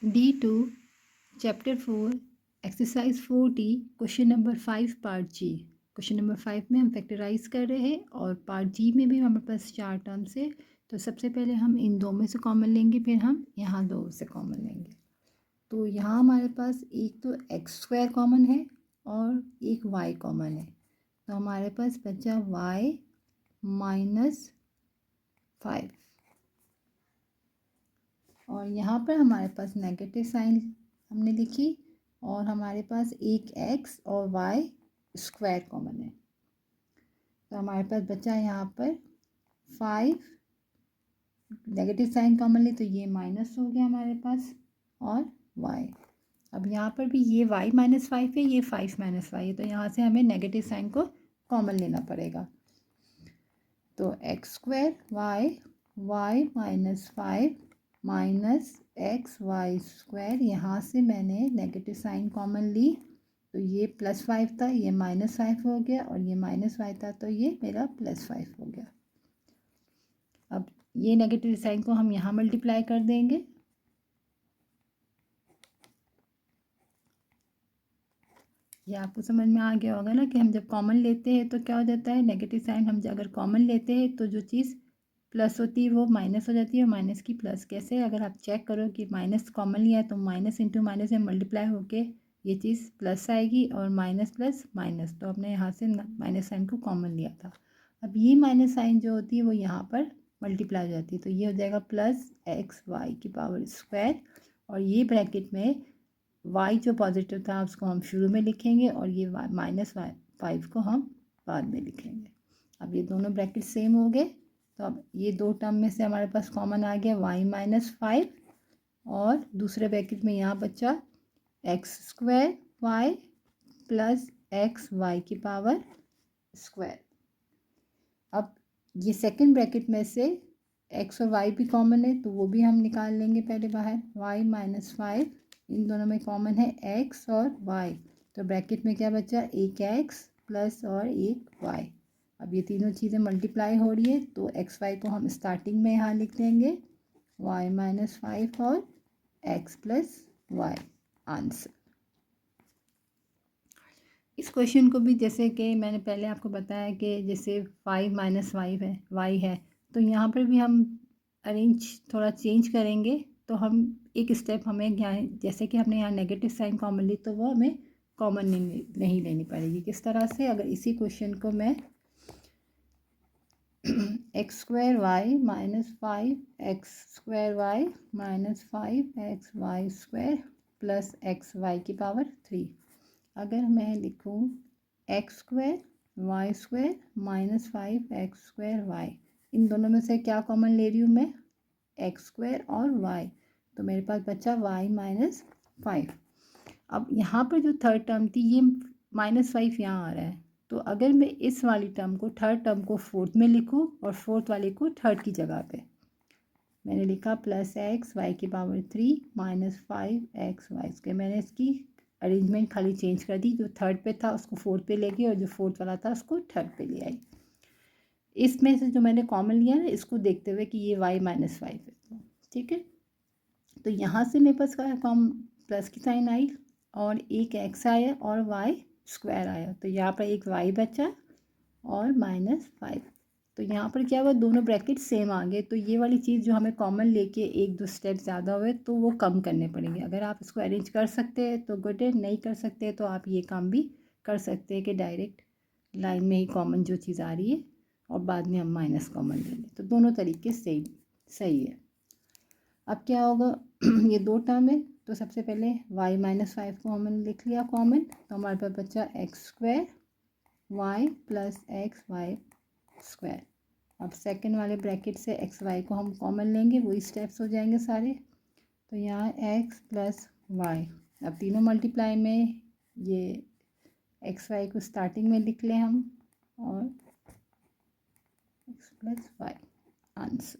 D2 chapter 4 exercise 4D question number 5 part G. Question number 5 में हम factorise कर रहे हैं और पार्ट जी में भी हमारे पास 4 टर्म्स है। तो सबसे पहले हम इन दो में से कॉमन लेंगे, फिर हम यहाँ दो से कॉमन लेंगे। तो यहाँ हमारे पास एक तो एक्स स्क्वायर कॉमन है और एक वाई कॉमन है। तो हमारे पास बचा वाई माइनस 5 और यहाँ पर हमारे पास नेगेटिव साइन हमने लिखी और हमारे पास एक एक्स और वाई स्क्वायर कॉमन है। तो हमारे पास बचा यहाँ पर 5, नेगेटिव साइन कॉमन ली तो ये माइनस हो गया हमारे पास, और वाई। अब यहाँ पर भी ये वाई माइनस 5 है, ये 5 माइनस वाई है, तो यहाँ से हमें नेगेटिव साइन को कॉमन लेना पड़ेगा। तो X square Y minus 5 minus X Y square, यहाँ से मैंने नेगेटिव साइन कॉमन ली तो ये +5 था, ये -5 हो गया, और ये -5 था तो ये मेरा +5 हो गया। अब ये नेगेटिव साइन को हम यहाँ मल्टीप्लाई कर देंगे। ये आपको समझ में आ गया होगा ना कि हम जब कॉमन लेते हैं तो क्या हो जाता है, नेगेटिव साइन हम अगर कॉमन लेते हैं तो जो चीज़ प्लस होती है वो माइनस हो जाती है और माइनस की प्लस। कैसे, अगर आप चेक करो कि माइनस कॉमन लिया है तो माइनस इंटू माइनस में मल्टीप्लाई होके ये चीज़ प्लस आएगी, और माइनस प्लस माइनस, तो हमने यहाँ से माइनस साइन को कॉमन लिया था। अब ये माइनस साइन जो होती है वो यहाँ पर मल्टीप्लाई हो जाती है, तो ये हो जाएगा +xy² और ये ब्रैकेट में y जो पॉजिटिव था उसको हम शुरू में लिखेंगे और ये -5 को हम बाद में लिखेंगे। अब ये दोनों ब्रैकेट सेम हो गए, तो अब ये दो टर्म में से हमारे पास कॉमन आ गया y-5, और दूसरे ब्रैकेट में यहाँ बचा x² प्लस xy²। अब ये सेकंड ब्रैकेट में से x और y भी कॉमन है तो वो भी हम निकाल लेंगे पहले बाहर। y-5 इन दोनों में कॉमन है x और y, तो ब्रैकेट में क्या बचा, एक x प्लस और एक y। अब ये तीनों चीज़ें मल्टीप्लाई हो रही है तो एक्स वाई को हम स्टार्टिंग में यहाँ लिख देंगे y-5 और x प्लस वाई आंसर। इस क्वेश्चन को भी जैसे कि मैंने पहले आपको बताया कि जैसे 5 माइनस वाई है तो यहाँ पर भी हम अरेंज थोड़ा चेंज करेंगे। तो हम एक स्टेप हमें यहाँ, जैसे कि हमने यहाँ नेगेटिव साइन कॉमन ली तो वो हमें कॉमन नहीं लेनी पड़ेगी। किस तरह से, अगर इसी क्वेश्चन को मैं x² minus 5x² minus 5xy² plus xy³ अगर मैं लिखूँ x² माइनस 5x² इन दोनों में से क्या कॉमन ले रही हूँ मैं, x² और y, तो मेरे पास बचा y-5। अब यहाँ पर जो थर्ड टर्म थी ये -5 यहाँ आ रहा है, तो अगर मैं इस वाली टर्म को, थर्ड टर्म को फोर्थ में लिखूँ और फोर्थ वाले को थर्ड की जगह पे मैंने लिखा +xy³ माइनस 5xy²। मैंने इसकी अरेंजमेंट खाली चेंज कर दी, जो थर्ड पे था उसको फोर्थ पे ले गई और जो फोर्थ वाला था उसको थर्ड पे ले आई। इसमें से जो मैंने कॉमन लिया ना, इसको देखते हुए कि ये y-5 है, ठीक है। तो यहाँ से मेरे पास कॉम प्लस की साइन आई और एक x आया और y² आया, तो यहाँ पर एक y बचा और -5। तो यहाँ पर क्या हुआ, दोनों ब्रैकेट सेम आ गए, तो ये वाली चीज़ जो हमें कॉमन लेके एक दो स्टेप ज़्यादा हुए तो वो कम करने पड़ेंगे। अगर आप इसको अरेंज कर सकते हैं तो गुड है, नहीं कर सकते तो आप ये काम भी कर सकते हैं कि डायरेक्ट लाइन में ही कॉमन जो चीज़ आ रही है और बाद में हम माइनस कॉमन ले लें, तो दोनों तरीके सही है। अब क्या होगा ये दो टर्म है तो सबसे पहले y-5 को हमने लिख लिया कॉमन, तो हमारे पास बचा x² y प्लस xy²। अब सेकंड वाले ब्रैकेट से एक्स वाई को हम कॉमन लेंगे, वही स्टेप्स हो जाएंगे सारे। तो यहाँ x प्लस वाई, अब तीनों मल्टीप्लाई में ये एक्स वाई को स्टार्टिंग में लिख लें हम, और x प्लस वाई आंसर।